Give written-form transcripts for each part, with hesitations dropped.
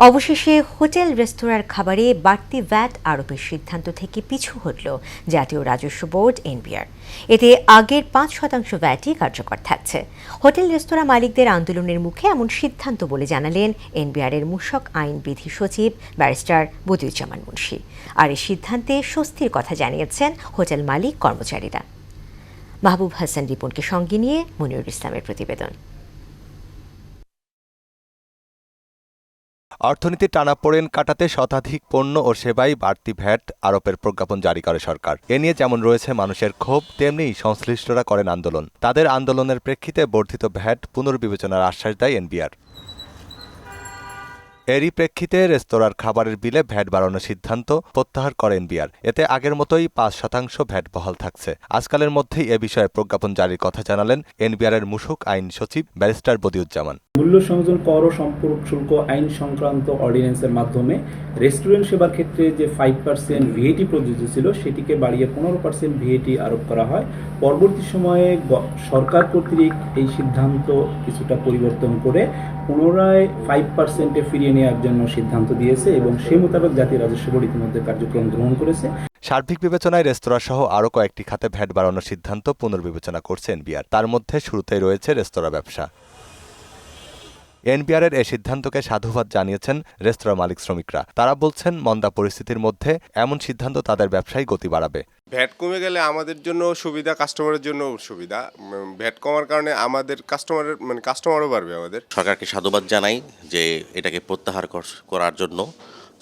অবশেষে হোটেল রেস্তোরাঁর খাবারে বাড়তি ভ্যাট আরোপের সিদ্ধান্ত থেকে পিছু হটল জাতীয় রাজস্ব বোর্ড এনবিআর। এতে আগের ৫% ভ্যাটই কার্যকর থাকছে। হোটেল রেস্তোরাঁ মালিকদের আন্দোলনের মুখে এমন সিদ্ধান্ত বলে জানালেন এনবিআরের মূসক আইন বিধি সচিব ব্যারিস্টার বদিউজ্জামান মুন্সী। আর এই সিদ্ধান্তে স্বস্তির কথা জানিয়েছেন হোটেল মালিক কর্মচারীরা। মাহবুব হাসান রিপনকে সঙ্গে নিয়ে মনিরুল ইসলামের প্রতিবেদন। অর্থনীতির টানাপোড়েন কাটাতে শতাধিক পণ্য ও সেবায় বাড়তি ভ্যাট আরোপের প্রজ্ঞাপন জারি করে সরকার। এ নিয়ে যেমন রয়েছে মানুষের ক্ষোভ, তেমনি সংশ্লিষ্টরা করেন আন্দোলন। তাদের আন্দোলনের প্রেক্ষিতে বর্ধিত ভ্যাট পুনর্বিবেচনার আশ্বাস দেয় এনবিআর। এরই প্রেক্ষিতে রেস্তোরাঁর খাবারের বিলে ভ্যাট বাড়ানোর সিদ্ধান্ত প্রত্যাহার করে এনবিআর। এতে আগের মতোই ৫% ভ্যাট বহাল থাকছে। আজকালের মধ্যেই এ বিষয়ে প্রজ্ঞাপন জারির কথা জানালেন এনবিআরের মূসক আইন সচিব ব্যারিস্টার বদিউজ্জামান। মূল্য সংযোজন কর ও সম্পর্ক শুল্ক আইন সংক্রান্ত অর্ডিন্যান্সের মাধ্যমে রেস্টুরেন্ট সেবার ক্ষেত্রে যে 5% ভিএটি প্রযোজ্য ছিল সেটিকে বাড়িয়ে 15% ভিএটি আরোপ করা হয়। পরবর্তী সময়ে সরকার কর্তৃক এই সিদ্ধান্ত কিছুটা পরিবর্তন করে পুনরায় 5%-এ ফিরিয়ে নেওয়ার জন্য সিদ্ধান্ত দিয়েছে এবং সে মোতাবেক জাতীয় রাজস্ব বোর্ড ইতিমধ্যে কার্যক্রম গ্রহণ করেছে। সার্বিক বিবেচনায় রেস্তোরাঁ সহ আরও কয়েকটি খাতে ভ্যাট বাড়ানোর সিদ্ধান্ত পুনর্বিবেচনা করছে এনবিআর। তার মধ্যে শুরুতেই রয়েছে রেস্তোরাঁ ব্যবসা। এনবিআরের এ সিদ্ধান্তকে সাধুবাদ জানিয়েছেন রেস্তোরাঁ মালিক শ্রমিকরা। তারা বলছেন, মন্দা পরিস্থিতির মধ্যে এমন সিদ্ধান্ত তাদের ব্যবসায় গতি বাড়াবে। ভ্যাট কমে গেলে আমাদের জন্য সুবিধা, কাস্টমারের জন্য সুবিধা। ভ্যাট কমার কারণে আমাদের কাস্টমারও বাড়বে। আমাদের সরকারকে সাধুবাদ জানাই যে এটাকে প্রত্যাহার করার জন্য।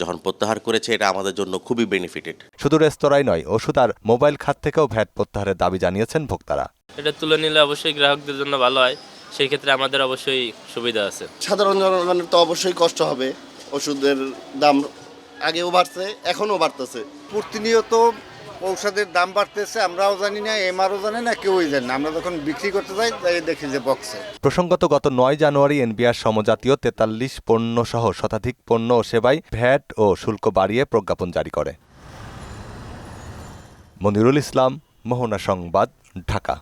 যখন প্রত্যাহার করেছে, এটা আমাদের জন্য খুবই বেনিফিটেড। শুধু রেস্তোরাঁই নয়, ওষুধ আর মোবাইল খাত থেকেও ভ্যাট প্রত্যাহারের দাবি জানিয়েছেন ভোক্তারা। এটা তুলে নিলে অবশ্যই গ্রাহকদের জন্য ভালো হয়, সেই ক্ষেত্রে আমাদের অবশ্যই সুবিধা আছে। সাধারণ জনগণের তো অবশ্যই কষ্ট হবে। ওষুধের দাম আগেও বাড়ছে, এখনও বাড়তেছে। প্রতিনিয়ত ঔষধের দাম বাড়তেছে, আমরাও জানি না, এমআরও জানে না, কেউই জানে না। আমরা যখন বিক্রি করতে যাই তাই দেখি যে বক্সে। প্রসঙ্গত, গত ৯ জানুয়ারি এনবিআর সমজাতীয় 43 পণ্য সহ শতাধিক পণ্য ও সেবায় ভ্যাট ও শুল্ক বাড়িয়ে প্রজ্ঞাপন জারি করে। মনিরুল ইসলাম, মোহনা সংবাদ, ঢাকা।